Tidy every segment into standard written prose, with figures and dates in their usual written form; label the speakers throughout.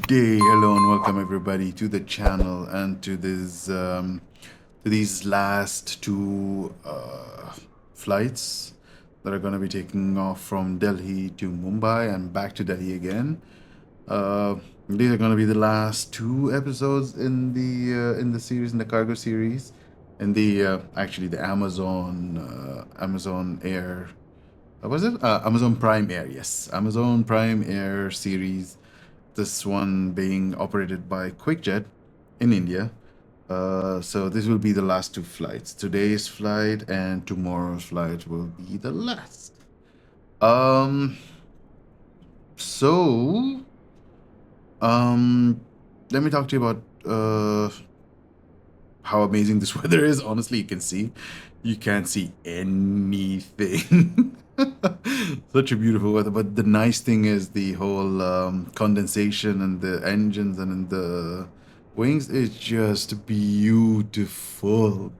Speaker 1: Day, hello and welcome everybody to the channel and to this to these last two flights that are going to be taking off from Delhi to Mumbai and back to Delhi again. These are going to be the last two episodes in the series, in the cargo series, in the actually the Amazon Air. Was it Amazon Prime Air? Yes, Amazon Prime Air series. This one being operated by Quikjet in India. So this will be the last two flights. Today's flight and tomorrow's flight will be the last. So let me talk to you about how amazing this weather is. Honestly, you can't see anything. Such a beautiful weather. But the nice thing is the whole condensation and the engines and in the wings is just beautiful.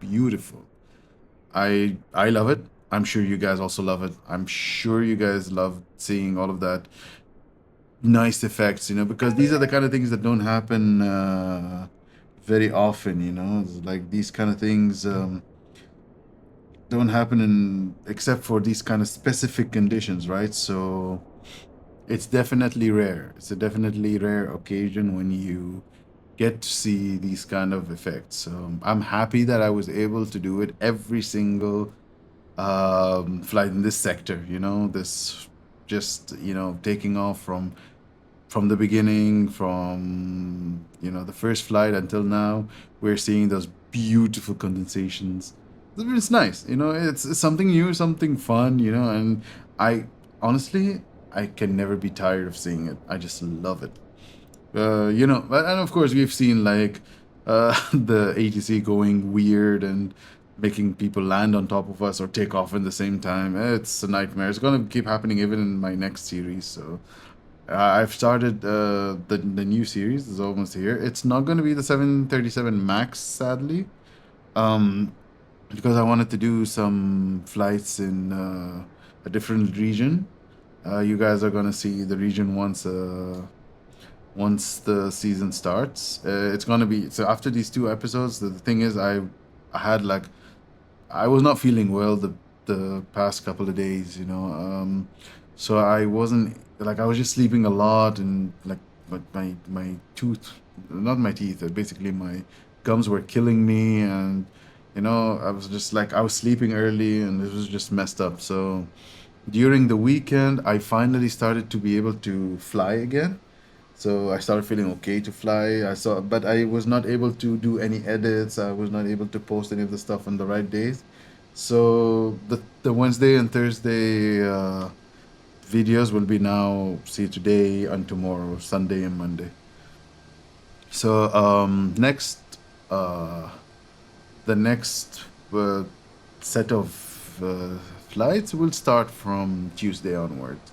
Speaker 1: I love it. I'm sure you guys also love it. I'm sure you guys love seeing all of that nice effects, because these are the kind of things that don't happen very often, It's like these kind of things don't happen except for these kind of specific conditions, right? So it's definitely rare. It's a definitely rare occasion when you get to see these kind of effects. So I'm happy that I was able to do it every single flight in this sector, this just, taking off from the beginning, from the first flight until now. We're seeing those beautiful condensations. It's nice, it's something new, something fun, and I honestly, I can never be tired of seeing it. I just love it. And of course we've seen like the ATC going weird and making people land on top of us or take off in the same time. It's a nightmare. It's going to keep happening even in my next series. So I've started the new series is almost here. It's not going to be the 737 Max, sadly, because I wanted to do some flights in a different region. You guys are going to see the region once the season starts. It's going to be so after these two episodes. The thing is, I was not feeling well the past couple of days, so I wasn't like I was just sleeping a lot and like my tooth, not my teeth, basically my gums were killing me, and I was just like I was sleeping early and it was just messed up. So during the weekend, I finally started to be able to fly again. So I started feeling okay to fly. But I was not able to do any edits. I was not able to post any of the stuff on the right days. So the Wednesday and Thursday videos will be now, see, today and tomorrow, Sunday and Monday. So next, the next set of flights will start from Tuesday onwards.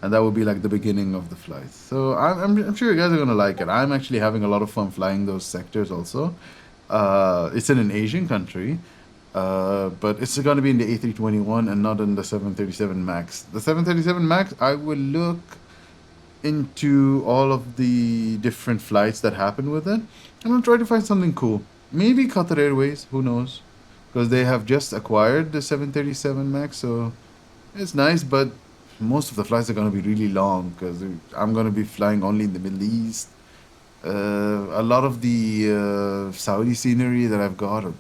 Speaker 1: And that will be like the beginning of the flight. So I'm sure you guys are going to like it. I'm actually having a lot of fun flying those sectors also. It's in an Asian country, but it's going to be in the A321 and not in the 737 MAX. The 737 MAX, I will look into all of the different flights that happen with it. I'm going to try to find something cool. Maybe Qatar Airways, who knows? Because they have just acquired the 737 MAX, so it's nice, but most of the flights are going to be really long because I'm going to be flying only in the Middle East. A lot of the Saudi scenery that I've got are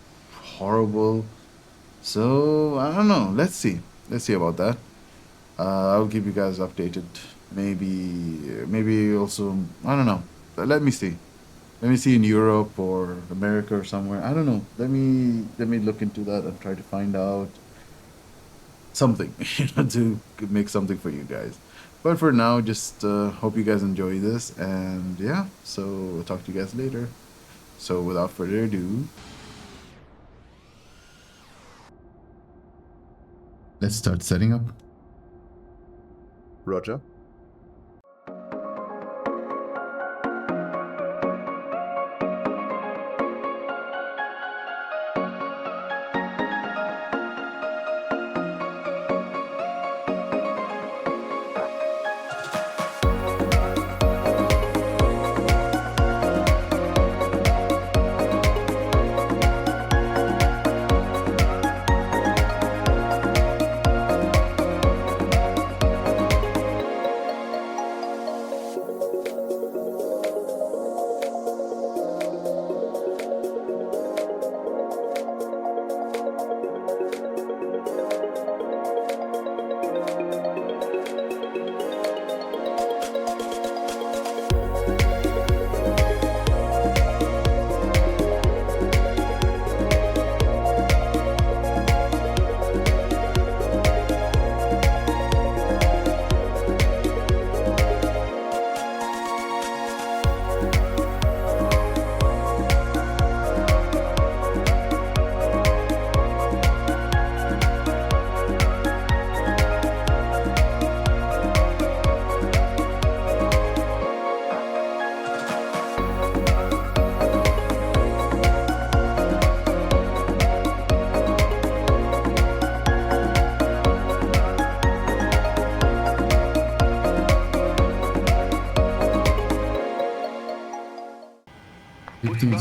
Speaker 1: horrible. So I don't know. Let's see about that. I'll keep you guys updated. Maybe also, I don't know. Let me see. Let me see in Europe or America or somewhere. I don't know. Let me look into that and try to find out something, to make something for you guys. But for now, just hope you guys enjoy this, and yeah, so we'll talk to you guys later. So without further ado, let's start setting up.
Speaker 2: Roger.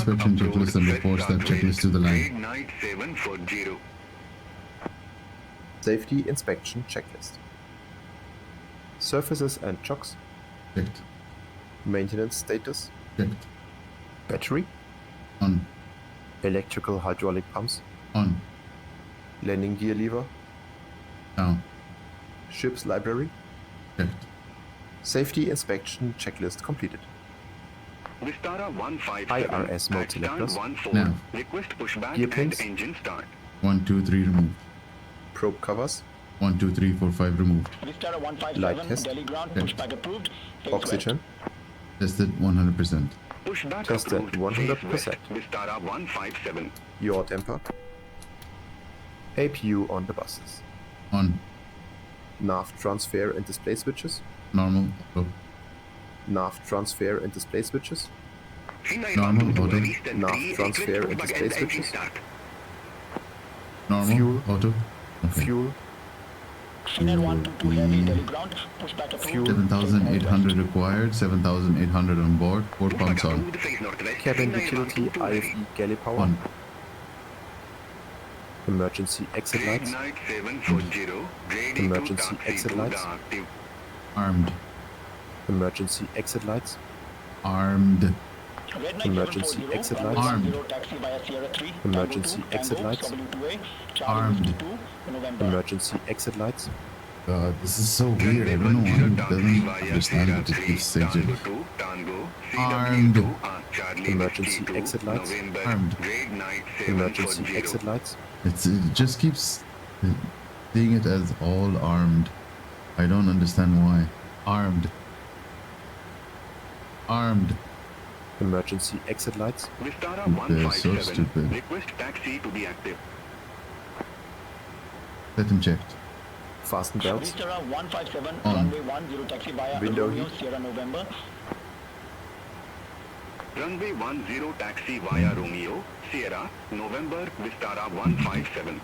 Speaker 1: inspection checklist and report that checklist to the line.
Speaker 2: Safety inspection checklist. Surfaces and chocks.
Speaker 1: Checked.
Speaker 2: Maintenance status.
Speaker 1: Checked.
Speaker 2: Battery.
Speaker 1: On.
Speaker 2: Electrical hydraulic pumps.
Speaker 1: On.
Speaker 2: Landing gear lever.
Speaker 1: Down.
Speaker 2: Ship's library.
Speaker 1: Checked.
Speaker 2: Safety inspection checklist completed. IRS mode selectors.
Speaker 1: Now.
Speaker 2: Gear pins.
Speaker 1: 1, 2, 3 removed.
Speaker 2: Probe covers.
Speaker 1: 1, 2, 3, 4, 5 removed.
Speaker 2: Light test. Oxygen.
Speaker 1: Tested 100%.
Speaker 2: Tested 100%. Yaw damper. APU on the buses.
Speaker 1: On.
Speaker 2: Nav transfer and display switches.
Speaker 1: Normal. Auto.
Speaker 2: Nav transfer and display switches.
Speaker 1: Normal. Auto.
Speaker 2: Nav transfer and display switches.
Speaker 1: Normal.
Speaker 2: Fuel.
Speaker 1: Auto. Okay.
Speaker 2: Fuel.
Speaker 1: Fuel. 7,800 required. 7,800 on board. 4 pumps on.
Speaker 2: Cabin utility IFE galley power.
Speaker 1: On.
Speaker 2: Emergency exit lights. Emergency exit lights.
Speaker 1: Armed.
Speaker 2: Emergency exit lights.
Speaker 1: Armed.
Speaker 2: Emergency exit lights.
Speaker 1: Armed.
Speaker 2: Emergency exit lights.
Speaker 1: Armed.
Speaker 2: Emergency exit lights.
Speaker 1: God, this is so weird. I don't know why it doesn't understand what it keeps saying. Armed.
Speaker 2: Emergency exit lights.
Speaker 1: Armed.
Speaker 2: Emergency exit lights.
Speaker 1: It just keeps seeing it as all armed. I don't understand why. Armed. Armed.
Speaker 2: Emergency exit lights.
Speaker 1: They're so stupid. Set and checked.
Speaker 2: Fasten belts.
Speaker 1: On.
Speaker 2: Window heat.
Speaker 3: Runway 10 taxi via Romeo, Sierra, November, Vistara 157.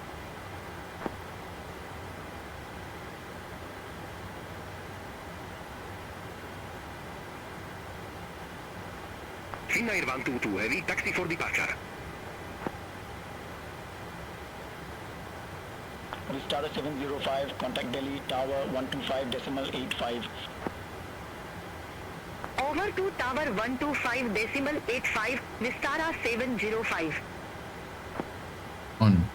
Speaker 3: Finnair 122 Heavy, taxi for departure.
Speaker 4: Vistara 705, contact Delhi, Tower 125.85.
Speaker 5: Over to Tower 125.85, Vistara 705.
Speaker 1: On.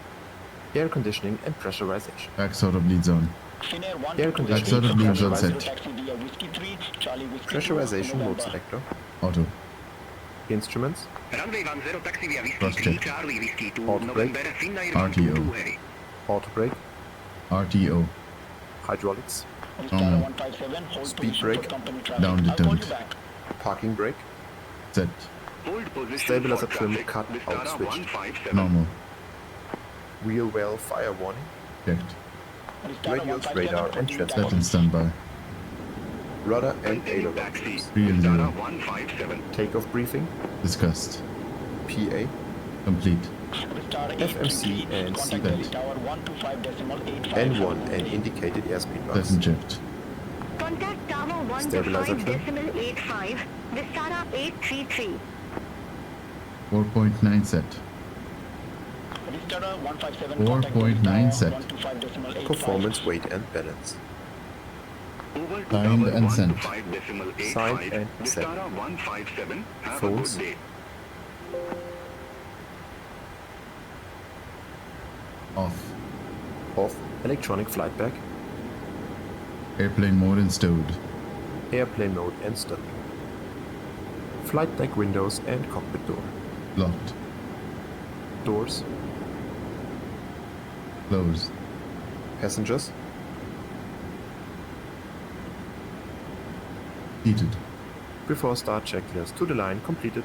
Speaker 2: Air conditioning and pressurization.
Speaker 1: Backs out of lead zone.
Speaker 2: Air
Speaker 1: Backs out
Speaker 2: conditioning
Speaker 1: of
Speaker 2: and
Speaker 1: lead zone
Speaker 2: pressurization.
Speaker 1: set.
Speaker 2: Pressurization mode selector.
Speaker 1: Auto.
Speaker 2: Instruments.
Speaker 3: Runway 10 taxi via Whiskey
Speaker 1: Cross
Speaker 3: 3,
Speaker 1: check.
Speaker 3: Charlie Whiskey 2,
Speaker 2: Auto brake.
Speaker 3: November, Finnair
Speaker 1: RTO.
Speaker 3: 122 Heavy.
Speaker 2: Auto brake.
Speaker 1: RTO.
Speaker 2: Hydraulics.
Speaker 1: Normal.
Speaker 2: Speed brake.
Speaker 1: Down detent.
Speaker 2: Parking brake.
Speaker 1: Set.
Speaker 3: Hold position
Speaker 2: Stabilizer
Speaker 3: for
Speaker 2: trim
Speaker 3: traffic,
Speaker 2: cut
Speaker 3: Vistara
Speaker 2: out switch.
Speaker 3: 157.
Speaker 1: Normal.
Speaker 2: Wheel well fire warning.
Speaker 1: Checked.
Speaker 2: Radios, radar and
Speaker 1: Set
Speaker 2: transponder.
Speaker 1: and standby.
Speaker 2: Rudder and
Speaker 3: Continue
Speaker 2: aileron.
Speaker 3: taxi,
Speaker 1: 3 and
Speaker 3: Vistara
Speaker 1: 0.
Speaker 3: 157.
Speaker 2: Takeoff briefing.
Speaker 1: Discussed.
Speaker 2: PA.
Speaker 1: Complete.
Speaker 4: FMC
Speaker 2: and
Speaker 4: contact
Speaker 2: seatbelt.
Speaker 4: Delhi Tower 125.85.
Speaker 2: N1 and indicated airspeed
Speaker 1: Set
Speaker 2: bars.
Speaker 1: and checked.
Speaker 5: Contact Tower
Speaker 2: Stabilizer trim.
Speaker 5: 125.85, Vistara 833.
Speaker 1: 4.9 set.
Speaker 4: Vistara 157,
Speaker 1: 4.9 set.
Speaker 4: 125.85.
Speaker 2: Performance, weight and balance.
Speaker 3: Over to
Speaker 1: Signed
Speaker 3: Tower
Speaker 1: and sent.
Speaker 3: 15.85,
Speaker 2: Signed and sent.
Speaker 3: Vistara 157. Have a
Speaker 2: Phones.
Speaker 3: good day.
Speaker 1: Off.
Speaker 2: Off. Electronic flight bag.
Speaker 1: Airplane mode and stowed.
Speaker 2: Airplane mode and stowed. Flight deck windows and cockpit door.
Speaker 1: Locked.
Speaker 2: Doors.
Speaker 1: Closed.
Speaker 2: Passengers.
Speaker 1: Seated.
Speaker 2: Before start checklist to the line completed.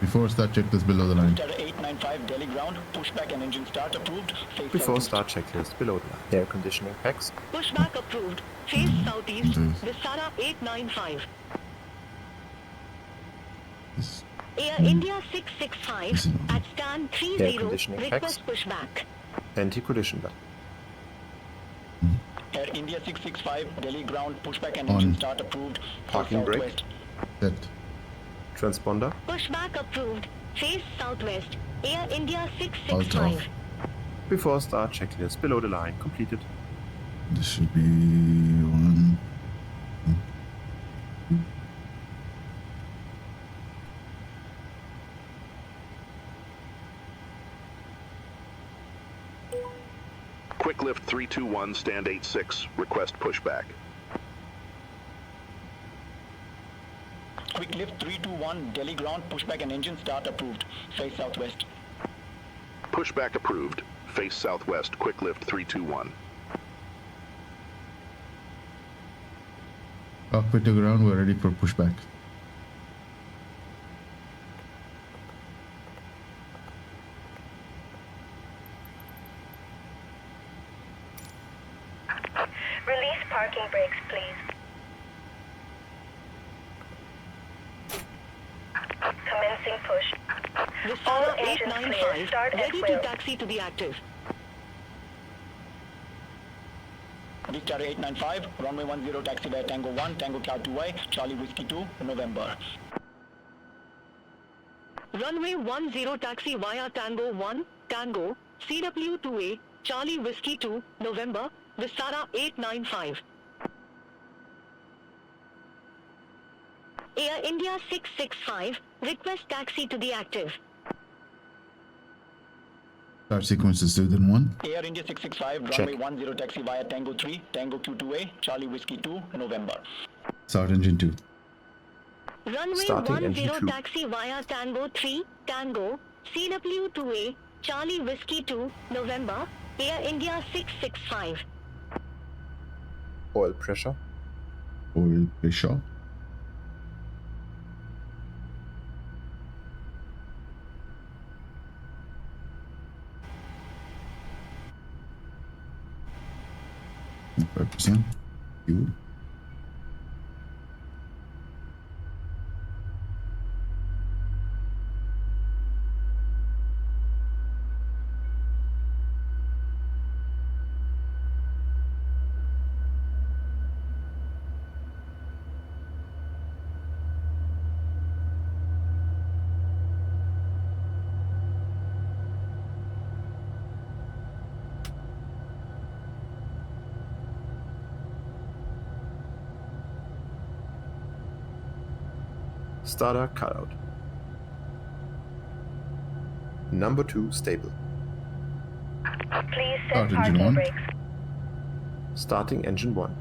Speaker 1: Before start checklist below the line.
Speaker 4: Vistara 895, Delhi ground, pushback and engine start approved. Face
Speaker 2: Before
Speaker 4: southeast.
Speaker 2: start checklist below the line. Air conditioning packs.
Speaker 5: Pushback approved. Face southeast,
Speaker 1: Nice.
Speaker 5: Vistara 895.
Speaker 1: This-
Speaker 5: Air India 665 at stand
Speaker 2: Air
Speaker 5: 30,
Speaker 2: conditioning
Speaker 5: request pushback.
Speaker 2: Anti-collision button.
Speaker 4: Air India 665, Delhi ground, pushback and
Speaker 1: On.
Speaker 4: engine start approved. Face
Speaker 2: Parking brake.
Speaker 4: southwest.
Speaker 1: Set.
Speaker 2: Transponder.
Speaker 5: Pushback approved. Face southwest. Air India
Speaker 1: Alt
Speaker 5: 665.
Speaker 1: off.
Speaker 2: Before start, checklist below the line completed.
Speaker 1: This should be 1.
Speaker 6: Quick lift 321, stand 86, request pushback.
Speaker 4: Quick lift 321, Delhi ground, pushback and engine start approved. Face southwest.
Speaker 6: Pushback approved. Face southwest, quick lift 321.
Speaker 1: Cockpit to ground, we're ready for pushback.
Speaker 7: Release parking brakes, please. Commencing push.
Speaker 5: Vistara
Speaker 7: engines clear.
Speaker 5: 895.
Speaker 7: Start at
Speaker 5: Ready to
Speaker 7: will.
Speaker 5: taxi to the active.
Speaker 4: Vistara 895, runway 10 taxi via Tango 1, Tango Cloud 2Y, Charlie Whiskey 2, November.
Speaker 5: Runway 10 taxi via Tango 1, Tango, CW2A, Charlie Whiskey 2, November, Vistara 895. Air India 665, request taxi to the active.
Speaker 1: Start sequence is within 1.
Speaker 4: Air India 665,
Speaker 2: Check.
Speaker 4: runway 10 taxi via Tango 3, Tango Q2A, Charlie Whiskey 2, November.
Speaker 1: Start engine 2.
Speaker 5: Runway
Speaker 2: Starting engine
Speaker 5: 10
Speaker 2: 2.
Speaker 5: taxi via Tango 3, Tango, CW2A, Charlie Whiskey 2, November, Air India 665.
Speaker 2: Oil pressure.
Speaker 1: Oil pressure. %. Fuel.
Speaker 2: Starter cutout. Number 2 stable.
Speaker 7: Please
Speaker 1: Start
Speaker 7: set
Speaker 1: engine
Speaker 7: parking
Speaker 1: 1.
Speaker 7: brakes.
Speaker 2: Starting engine 1.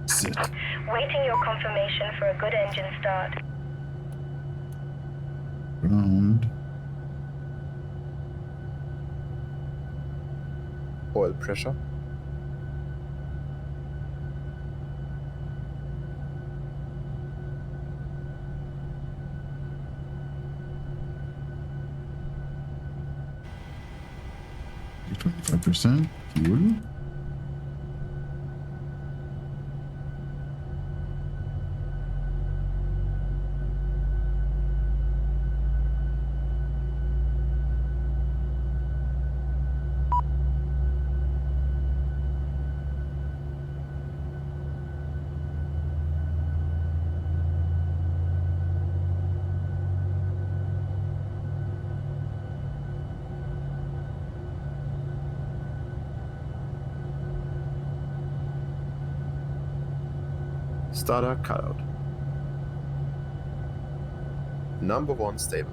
Speaker 1: Sit.
Speaker 7: Waiting your confirmation for a good engine start.
Speaker 1: Ground.
Speaker 2: Oil pressure.
Speaker 1: %. Fuel.
Speaker 2: Starter cutout. Number 1 stable.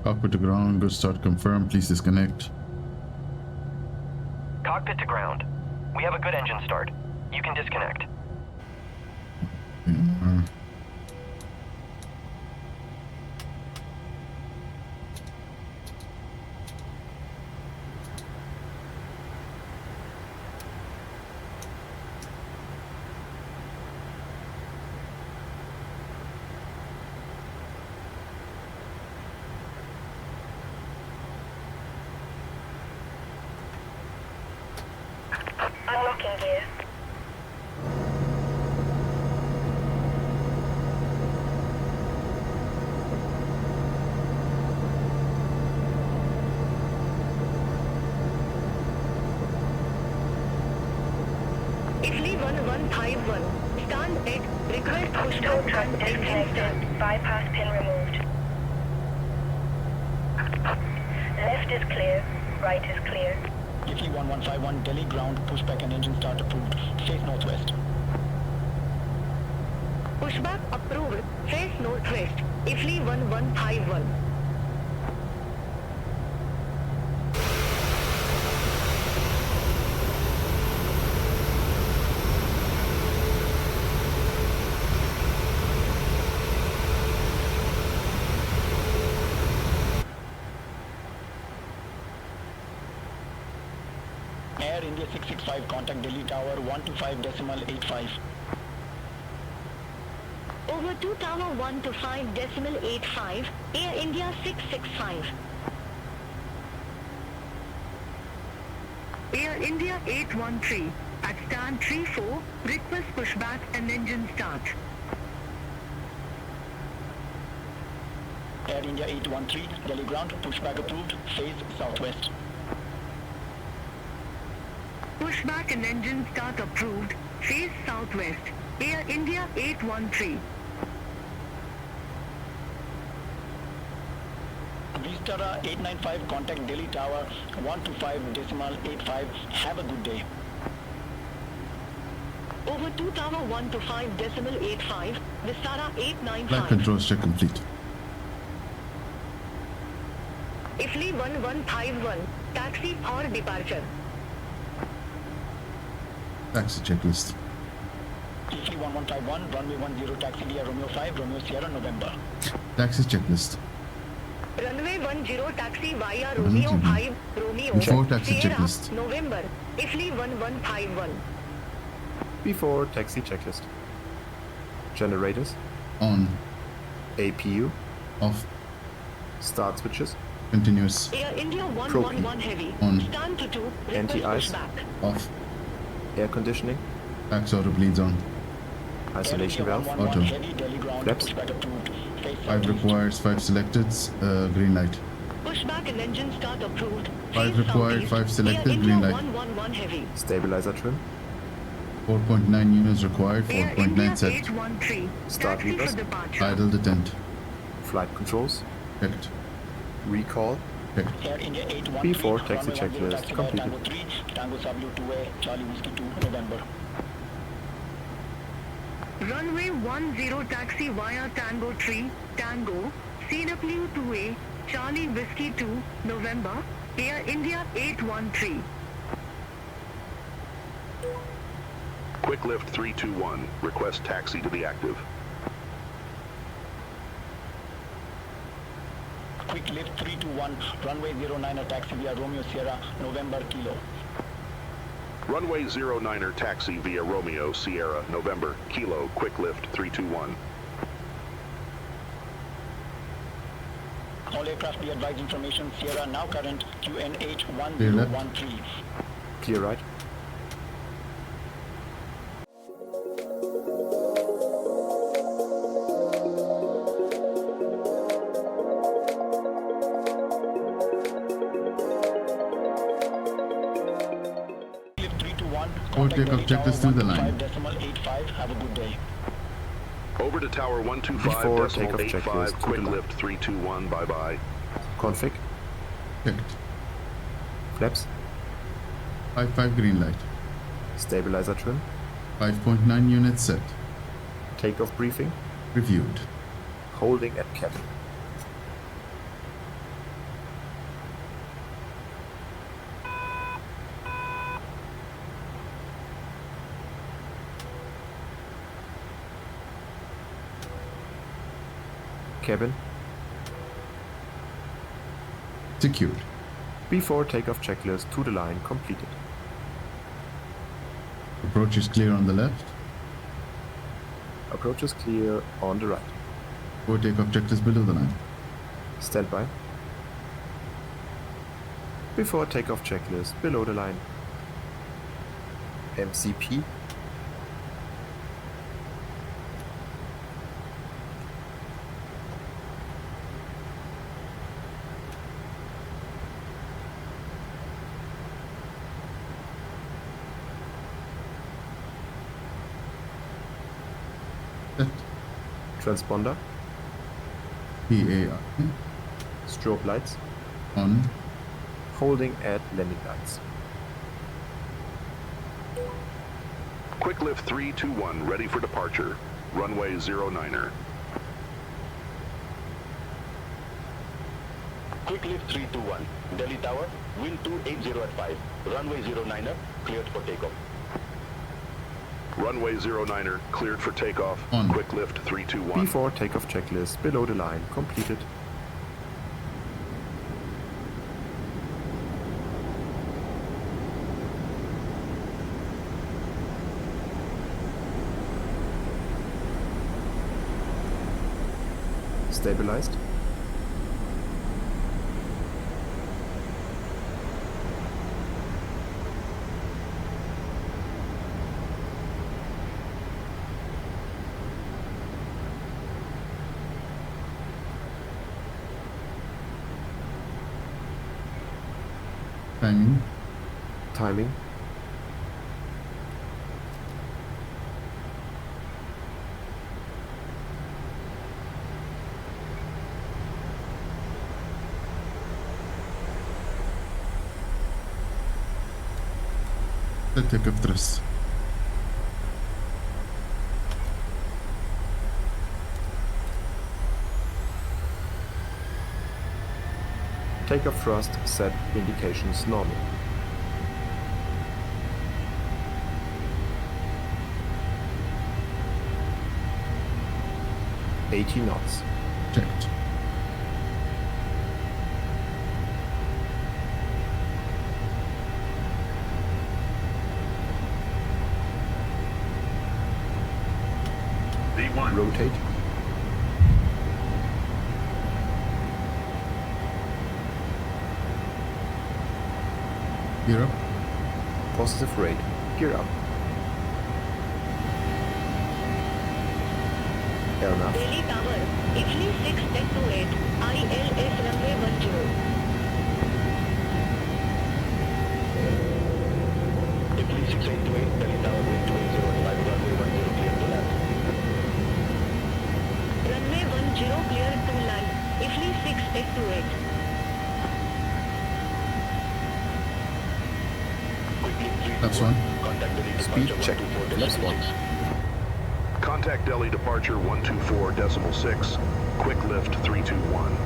Speaker 1: Cockpit to ground, good start confirmed, please disconnect.
Speaker 8: Cockpit to ground. We have a good engine start. You can disconnect.
Speaker 7: Unlocking gear.
Speaker 5: Italy 1151, Stand at. Request
Speaker 7: Tow
Speaker 5: pushback
Speaker 7: truck
Speaker 5: and engine
Speaker 7: disconnected.
Speaker 5: start.
Speaker 7: Bypass pin removed. Left is clear. Right is clear.
Speaker 4: Ifly 1151 Delhi ground, pushback and engine start approved. Face northwest.
Speaker 5: Pushback approved. Face northwest. Ifly 1151.
Speaker 4: Air India 665 contact Delhi Tower 125.85.
Speaker 5: Over 2 Tower 125.85. Air India 665. Air India 813. At stand 34. Request pushback and engine start.
Speaker 4: Air India 813 Delhi ground, pushback approved. Face southwest.
Speaker 5: Pushback and engine start approved. Face southwest. Air India 813.
Speaker 4: Vistara 895 contact Delhi Tower 125.85. Have a good day.
Speaker 5: Over 2 Tower 125.85. Vistara
Speaker 1: Flight
Speaker 5: 895.
Speaker 1: controls check complete.
Speaker 5: Ifly 1151. Taxi for departure.
Speaker 1: Taxi checklist.
Speaker 4: Ifly 1151 runway 10 taxi via Romeo 5 Romeo Sierra November.
Speaker 1: Taxi checklist.
Speaker 5: Runway 10 taxi via Romeo 5 Romeo
Speaker 1: Before taxi
Speaker 5: Sierra
Speaker 1: checklist.
Speaker 5: November. Ifly 1151.
Speaker 2: Before taxi checklist. Generators.
Speaker 1: On.
Speaker 2: APU.
Speaker 1: Off.
Speaker 2: Start switches.
Speaker 1: Continuous.
Speaker 5: Air India
Speaker 2: Propane.
Speaker 5: 111 heavy.
Speaker 1: On.
Speaker 5: Stand to 2. Request
Speaker 2: Anti-ice.
Speaker 5: pushback.
Speaker 1: Off.
Speaker 2: Air conditioning.
Speaker 1: Tax auto bleeds on.
Speaker 2: Isolation valve.
Speaker 1: Auto.
Speaker 4: Heavy Delhi ground,
Speaker 2: Flaps.
Speaker 4: pushback approved. Face
Speaker 1: 5
Speaker 4: southeast.
Speaker 1: requires, 5 selected, green light.
Speaker 5: Pushback and engine start approved.
Speaker 1: 5
Speaker 5: Face
Speaker 1: required,
Speaker 5: southeast.
Speaker 1: 5 selected,
Speaker 5: Air
Speaker 1: green
Speaker 5: India
Speaker 1: light.
Speaker 5: 111 heavy.
Speaker 2: Stabilizer trim.
Speaker 1: 4.9 units required,
Speaker 5: Air India
Speaker 1: 4.9 set.
Speaker 5: 813.
Speaker 2: Start
Speaker 5: Taxi
Speaker 2: levers.
Speaker 5: for departure.
Speaker 1: Idle the tent.
Speaker 2: Flight controls.
Speaker 1: Checked.
Speaker 2: Recall.
Speaker 1: Checked.
Speaker 4: Air India 813
Speaker 2: Before taxi
Speaker 4: runway 10
Speaker 2: checklist
Speaker 4: taxi via
Speaker 2: completed.
Speaker 4: Tango 3 Tango W 2A Charlie Whiskey 2 November.
Speaker 5: Runway 10 taxi via Tango 3, Tango, CW 2A, Charlie Whiskey 2, November, Air India 813.
Speaker 6: Quick lift 321. Request taxi to the active.
Speaker 4: Quick lift 321 runway 09 taxi via Romeo Sierra November Kilo.
Speaker 6: Runway 09er taxi via Romeo Sierra November Kilo. Quick lift 321.
Speaker 4: All aircraft be advised information Sierra now current QNH
Speaker 1: Clear left.
Speaker 4: 1013.
Speaker 2: Clear right.
Speaker 4: Lift 321
Speaker 1: Go takeoff checklist through the line.
Speaker 4: 5.85. Have a good day.
Speaker 6: Over to tower
Speaker 2: Before takeoff
Speaker 6: 125.85.
Speaker 2: checklist to
Speaker 6: Quick
Speaker 2: the line.
Speaker 6: lift 321. Bye bye.
Speaker 2: Config.
Speaker 1: Checked.
Speaker 2: Flaps.
Speaker 1: 5 green light.
Speaker 2: Stabilizer trim.
Speaker 1: 5.9 units set.
Speaker 2: Takeoff briefing.
Speaker 1: Reviewed.
Speaker 2: Holding at cabin. Cabin.
Speaker 1: Secured.
Speaker 2: Before takeoff checklist to the line completed.
Speaker 1: Approach is clear on the left.
Speaker 2: Approach is clear on the right.
Speaker 1: Go takeoff checklist below the line.
Speaker 2: Standby. Before takeoff checklist below the line. MCP. Transponder.
Speaker 1: PAI.
Speaker 2: Strobe lights.
Speaker 1: On.
Speaker 2: Holding at landing lights.
Speaker 6: Quick lift 321, ready for departure. Runway 09er.
Speaker 3: Quick lift 321. Delhi Tower, wind 280 at 5. Runway 09er, cleared for takeoff.
Speaker 6: Runway 09er, cleared for takeoff.
Speaker 1: On.
Speaker 6: Quick lift 321.
Speaker 2: Before takeoff checklist below the line completed. Stabilized.
Speaker 1: Timing.
Speaker 2: Timing.
Speaker 1: Takeoff thrust.
Speaker 2: Takeoff thrust set indications normal. $80 knots.
Speaker 1: Checked.
Speaker 2: Rotate.
Speaker 1: Gear up.
Speaker 2: Positive rate. Gear up. Air nav.
Speaker 5: Delhi Tower, Italy 6-1028, ILS runway 10.
Speaker 3: Italy 6828, Delhi Tower, wind 280 at 5. Runway 10, cleared to land.
Speaker 5: Runway 10 clear to land, Italy 6-828.
Speaker 3: Quick lift 321.
Speaker 1: That's one.
Speaker 3: Contact Delhi
Speaker 2: Speed
Speaker 3: departure
Speaker 2: check.
Speaker 3: 124.6.
Speaker 2: Left one.
Speaker 6: Contact Delhi departure 124.6. Quick lift 321.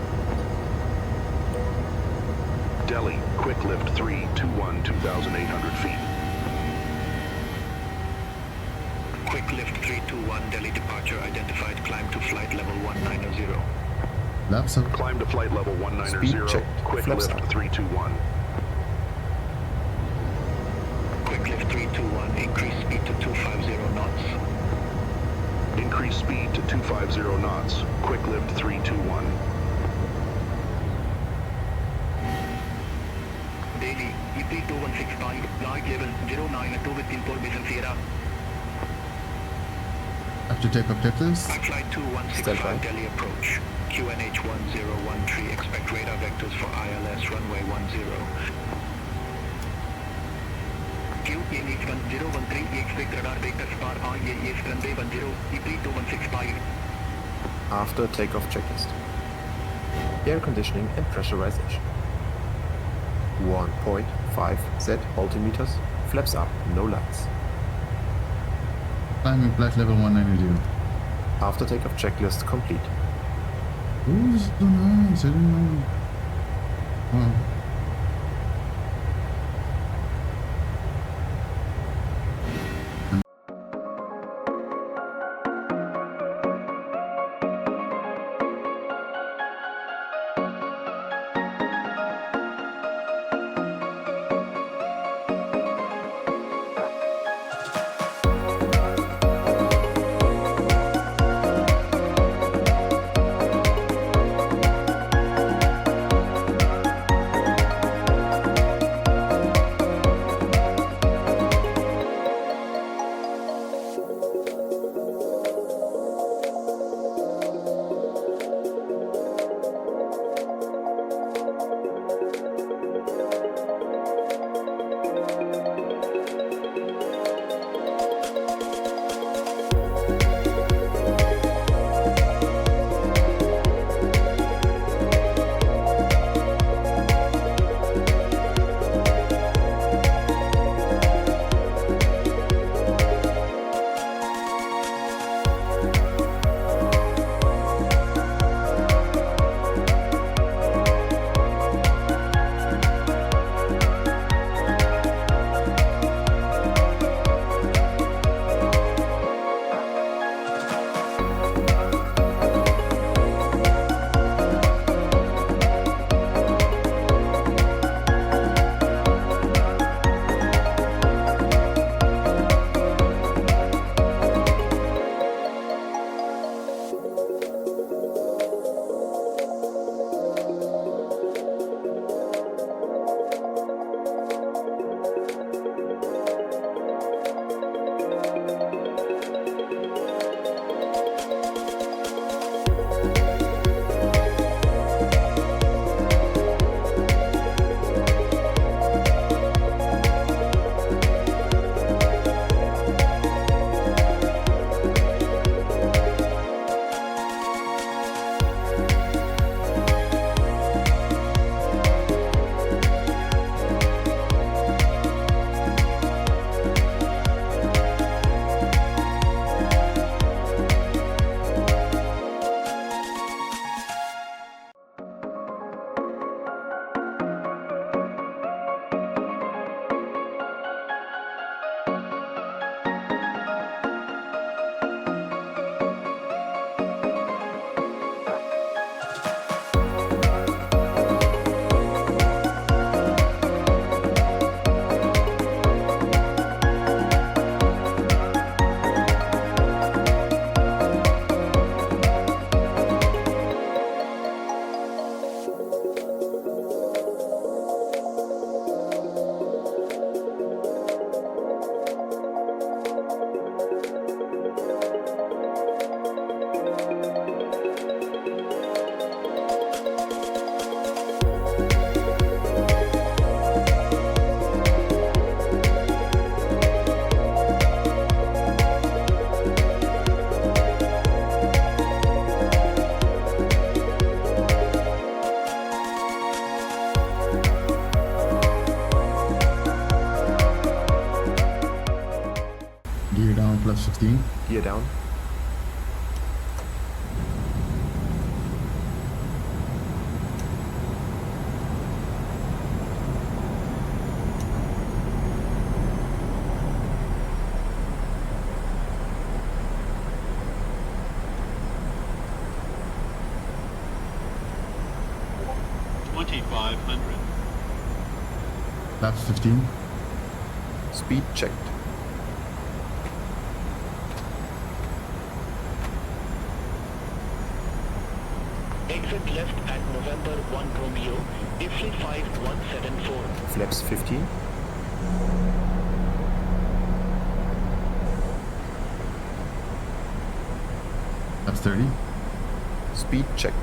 Speaker 6: Delhi, quick lift 321, 2,800 feet.
Speaker 3: Quick lift 321, Delhi departure identified. Climb to flight level 190.
Speaker 1: Laps up.
Speaker 6: Climb to flight level 190.
Speaker 2: Speed check.
Speaker 6: Quick
Speaker 2: Flaps
Speaker 6: lift
Speaker 2: up.
Speaker 6: 321.
Speaker 3: Quick lift 321, increase speed to 250 knots.
Speaker 6: Increase speed to 250 knots. Quick lift 321.
Speaker 3: Delhi, EP 2165, flight level 092 with information Sierra.
Speaker 1: After takeoff checklist.
Speaker 3: Flight
Speaker 2: Stand by.
Speaker 3: 2165, Delhi approach. QNH 1013, expect radar vectors for ILS runway 10. QNH 1013, expect radar vectors for ILS runway 10, EP 2165.
Speaker 2: After takeoff checklist. Air conditioning and pressurization. 1.5 Z altimeters. Flaps up. No lights.
Speaker 1: Climbing flight level 190.
Speaker 2: After takeoff checklist complete.
Speaker 1: Ooh, this is so nice. I didn't know. Wow. Flaps 15.
Speaker 2: Gear down.
Speaker 1: Flaps 15.
Speaker 2: Speed checked.
Speaker 3: Exit left at November 1 Romeo, IFLI 5174.
Speaker 2: Flaps 15.
Speaker 1: Flaps 30.
Speaker 2: Speed checked.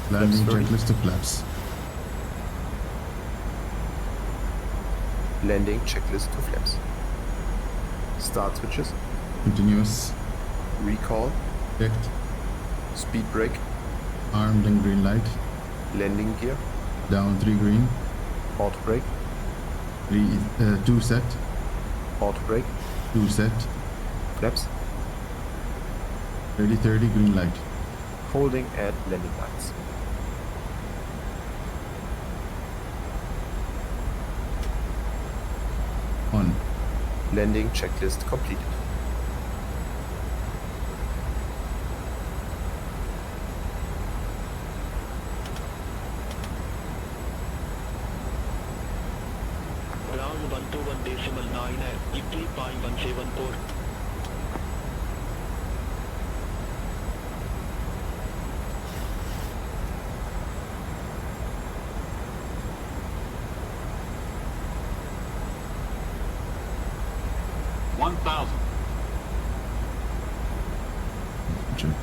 Speaker 1: Landing
Speaker 2: 30.
Speaker 1: checklist of flaps.
Speaker 2: Landing checklist to flaps. Start switches.
Speaker 1: Continuous.
Speaker 2: Recall.
Speaker 1: Checked.
Speaker 2: Speed brake.
Speaker 1: Armed and green light.
Speaker 2: Landing gear.
Speaker 1: Down 3 green.
Speaker 2: Auto brake.
Speaker 1: 2 set.
Speaker 2: Auto brake.
Speaker 1: 2 set.
Speaker 2: Flaps.
Speaker 1: Ready 30 green light.
Speaker 2: Holding at landing lights.
Speaker 1: On.
Speaker 2: Landing checklist completed.
Speaker 3: Ground 121.9 है, IFLI 5174.
Speaker 1: Check.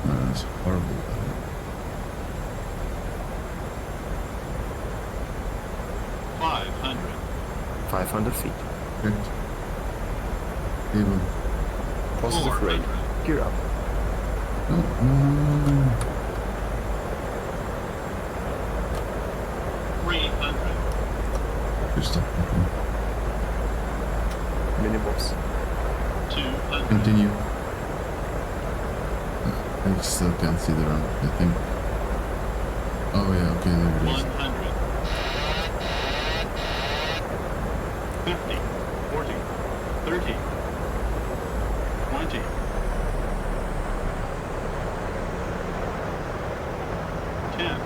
Speaker 1: That's horrible.
Speaker 2: 500 feet.
Speaker 1: Checked. Able.
Speaker 2: Positive rate. Gear up.
Speaker 1: No, no, no, no.
Speaker 8: 300.
Speaker 1: Just stop.
Speaker 2: Minimums.
Speaker 8: 200.
Speaker 1: Continue. I still can't see the run, I think. Oh yeah, okay, there it is.
Speaker 8: 100. 50. 40. 30. 20. 10.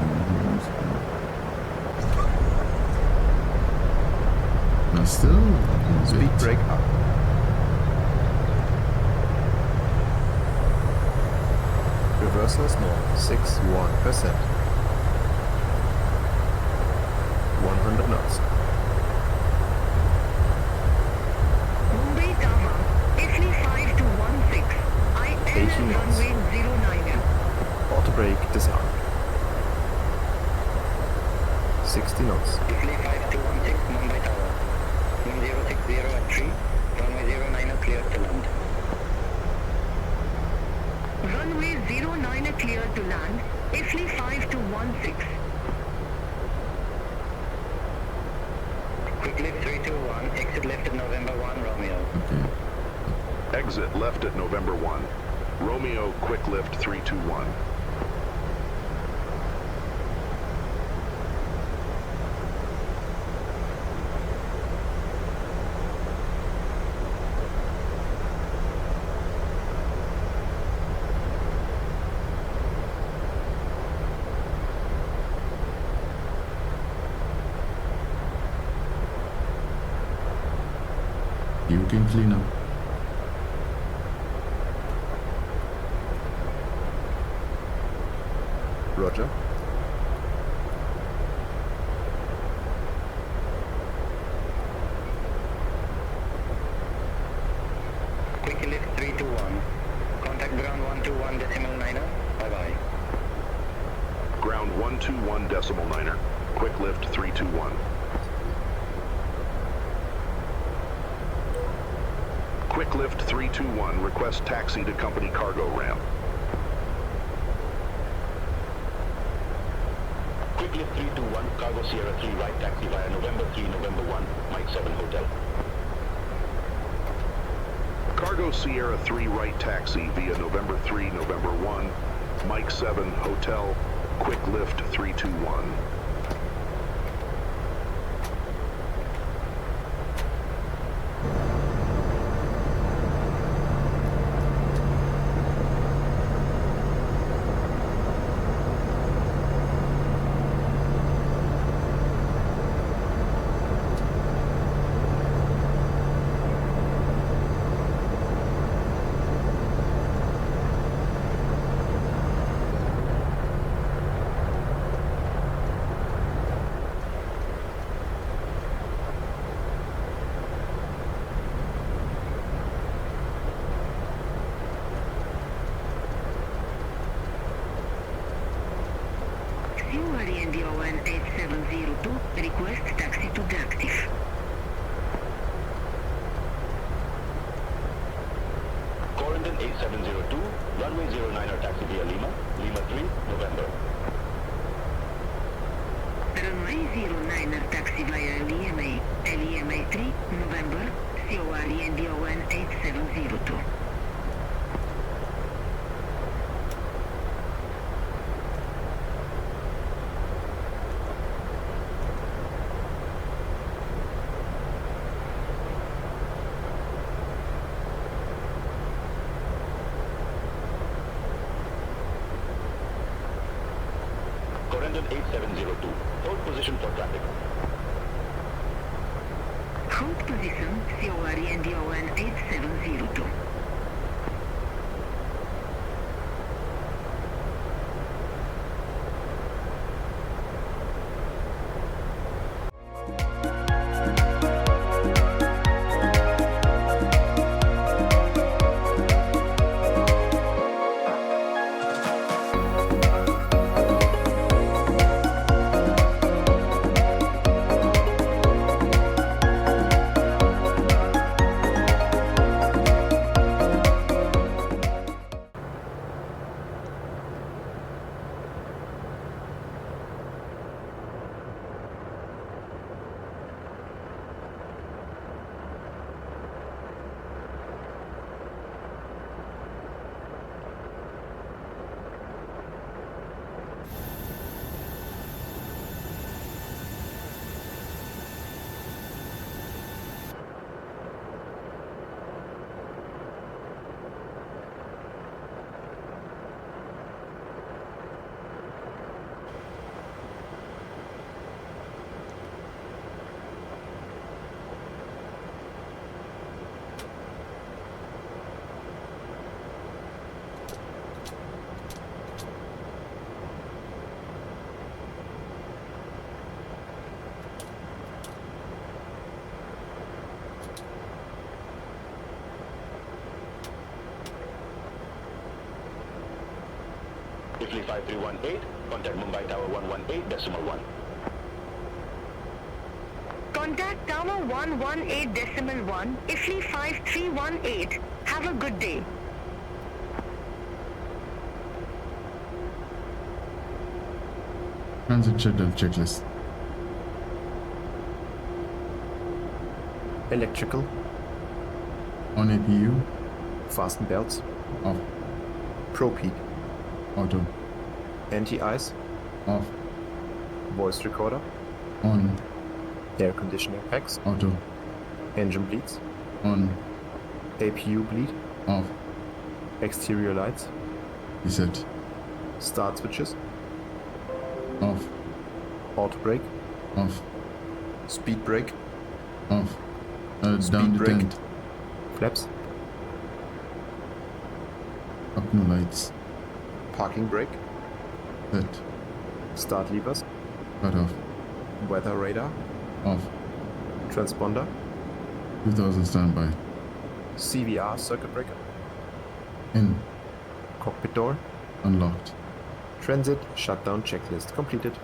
Speaker 1: No, still.
Speaker 2: Speed brake up. Reversals north 61%. 100 knots.
Speaker 5: Mumbai Tower, IFLI 5216. IL
Speaker 2: 18 knots.
Speaker 5: runway 09.
Speaker 2: Auto brake disarmed. 60 knots.
Speaker 4: IFLI 5216 Mumbai Tower. 1060 at 3. Runway 09 clear to land.
Speaker 5: Runway 09 clear to land. IFLI 5216.
Speaker 4: Quick lift 321. Exit left at November 1 Romeo.
Speaker 1: Okay.
Speaker 6: Exit left at November 1. Romeo, quick lift 321.
Speaker 1: You can clean up.
Speaker 2: Roger.
Speaker 6: 321.9er. Quick lift 321. Quick lift 321. Request taxi to company cargo ramp.
Speaker 4: Quick lift 321, Cargo Sierra 3 right taxi via November 3, November 1, Mike 7 Hotel.
Speaker 6: Cargo Sierra 3 right taxi via November 3, November 1, Mike 7 Hotel. Quick lift 321.
Speaker 5: URN 8702, request taxi to Takeoff.
Speaker 4: Quarantine 8702, runway 09er taxi via Lima, Lima 3, November.
Speaker 5: Runway 09er taxi via LEMA, LEMA 3, November, CORN 8702.
Speaker 4: Corendon 8702, hold position for traffic.
Speaker 5: Hold position, CORN 8702.
Speaker 4: Italy 5318, contact Mumbai Tower 118.1.
Speaker 5: Contact Tower 118.1, Italy 5318. Have a good day.
Speaker 1: Transit shutdown checklist.
Speaker 2: Electrical,
Speaker 1: On APU.
Speaker 2: fasten belts,
Speaker 1: Off.
Speaker 2: probe heat,
Speaker 1: Auto.
Speaker 2: anti-ice,
Speaker 1: Off.
Speaker 2: voice recorder,
Speaker 1: On.
Speaker 2: air conditioning packs,
Speaker 1: Auto.
Speaker 2: engine bleeds,
Speaker 1: On.
Speaker 2: APU bleed,
Speaker 1: Off.
Speaker 2: exterior lights,
Speaker 1: Reset.
Speaker 2: start switches,
Speaker 1: Off.
Speaker 2: auto brake,
Speaker 1: Off.
Speaker 2: speed brake,
Speaker 1: Off.
Speaker 2: Speed
Speaker 1: Down to
Speaker 2: brake.
Speaker 1: tent.
Speaker 2: flaps,
Speaker 1: Up no lights.
Speaker 2: parking brake,
Speaker 1: Set.
Speaker 2: start levers,
Speaker 1: Cut off.
Speaker 2: weather radar,
Speaker 1: Off.
Speaker 2: transponder,
Speaker 1: 2000 standby.
Speaker 2: CVR circuit breaker,
Speaker 1: In.
Speaker 2: cockpit door,
Speaker 1: Unlocked.
Speaker 2: Transit shutdown checklist completed.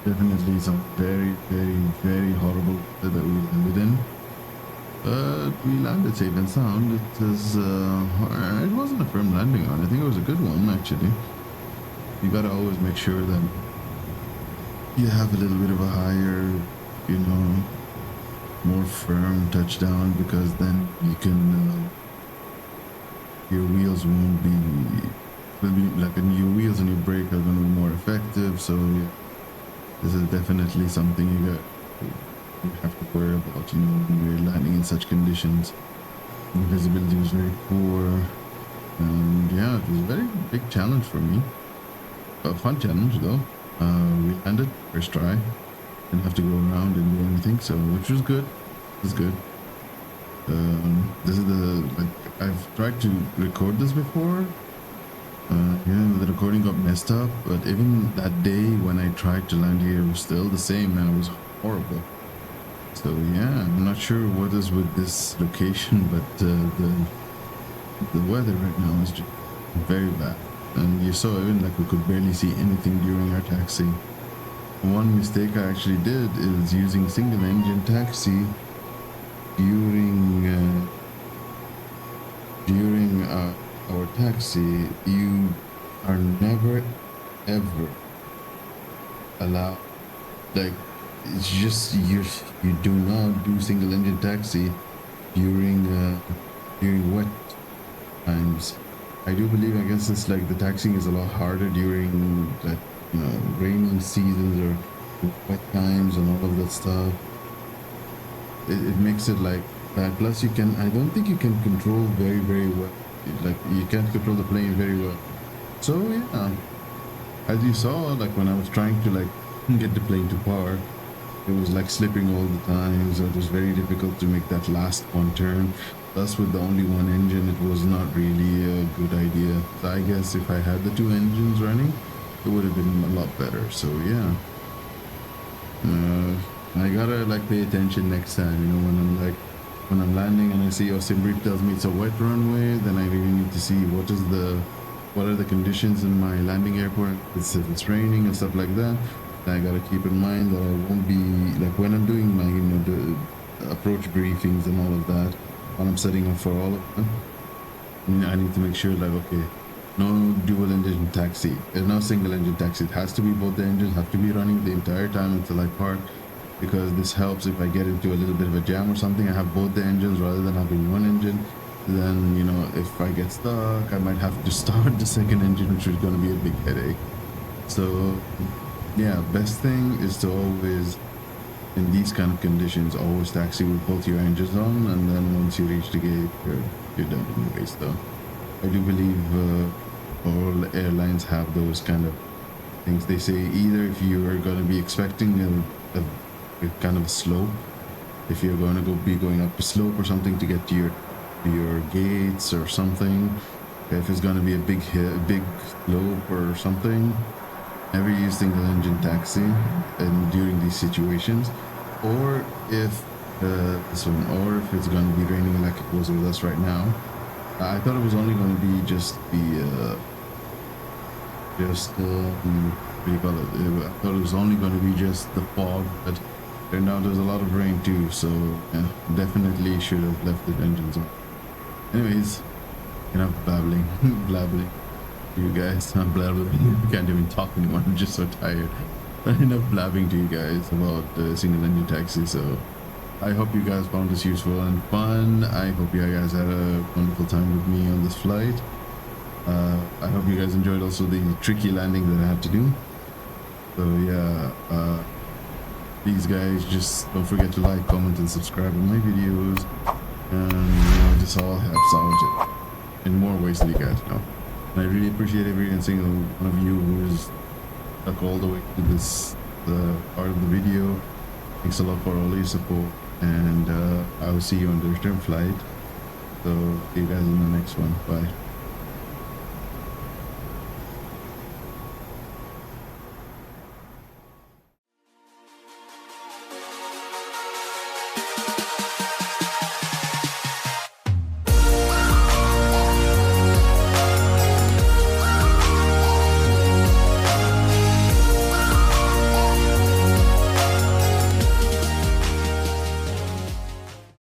Speaker 1: Definitely some very horrible weather that we landed in. But we landed safe and sound. It wasn't a firm landing on. I think it was a good one actually. You gotta always make sure that you have a little bit of a higher, more firm touchdown, because then you can your wheels won't be like your wheels and your brake are going to be more effective. So yeah, this is definitely something you have to worry about, when you're landing in such conditions. The visibility was very poor, and yeah, it was a very big challenge for me. A fun challenge though. We landed first try, didn't have to go around and do anything, so which was good. It was good. This is I've tried to record this before. The recording got messed up, but even that day when I tried to land here, it was still the same, and it was horrible. So yeah, I'm not sure what is with this location, but the weather right now is just very bad. And you saw even we could barely see anything during our taxi. One mistake I actually did is using single engine taxi during our taxi. You are never ever allowed, it's just you do not do single engine taxi during wet times. I do believe, I guess it's the taxiing is a lot harder during rainy seasons or wet times and all of that stuff. It makes it like that. Plus I don't think you can control very well. You can't control the plane very well. So yeah, as you saw, when I was trying to get the plane to park, it was slipping all the time, so it was very difficult to make that last one turn. Thus, with the only one engine, it was not really a good idea. So I guess if I had the two engines running, it would have been a lot better. So yeah, I gotta pay attention next time. When I'm landing and I see Simbri tells me it's a wet runway, then I really need to see what are the conditions in my landing airport. If it's raining and stuff like that, then I gotta keep in mind that I won't be when I'm doing my the approach briefings and all of that. When I'm setting up for all of them, I need to make sure okay, no dual engine taxi, no single engine taxi. It has to be both the engines have to be running the entire time until I park, because this helps if I get into a little bit of a jam or something. I have both the engines rather than having one engine. Then if I get stuck, I might have to start the second engine, which is going to be a big headache. So yeah, best thing is to always, in these kind of conditions, always taxi with both your engines on, and then once you reach the gate, you're done anyways. Though I do believe all airlines have those kind of things. They say either if you are going to be expecting a kind of a slope, if you're going to be going up a slope or something to get to your gates or something, if it's gonna be a big hill, a big slope or something, never use single engine taxi and during these situations, or if this one, or if it's gonna be raining like it was with us right now. I thought it was only gonna be just the what do you call it? I thought it was only gonna be just the fog, but turned out there's a lot of rain too, so yeah, definitely should have left the engines on. Anyways, enough babbling, blabbling. You guys, I'm blabbling. I can't even talk anymore. I'm just so tired. Enough blabbing to you guys about single engine taxi. So I hope you guys found this useful and fun. I hope you guys had a wonderful time with me on this flight. I hope you guys enjoyed also the tricky landing that I had to do. So yeah, please guys, just don't forget to like, comment, and subscribe on my videos. And you know, this all helps out in more ways than you guys know. And I really appreciate every single one of you who's stuck all the way to this part of the video. Thanks a lot for all your support, and I will see you on the return flight. So see you guys in the next one. Bye.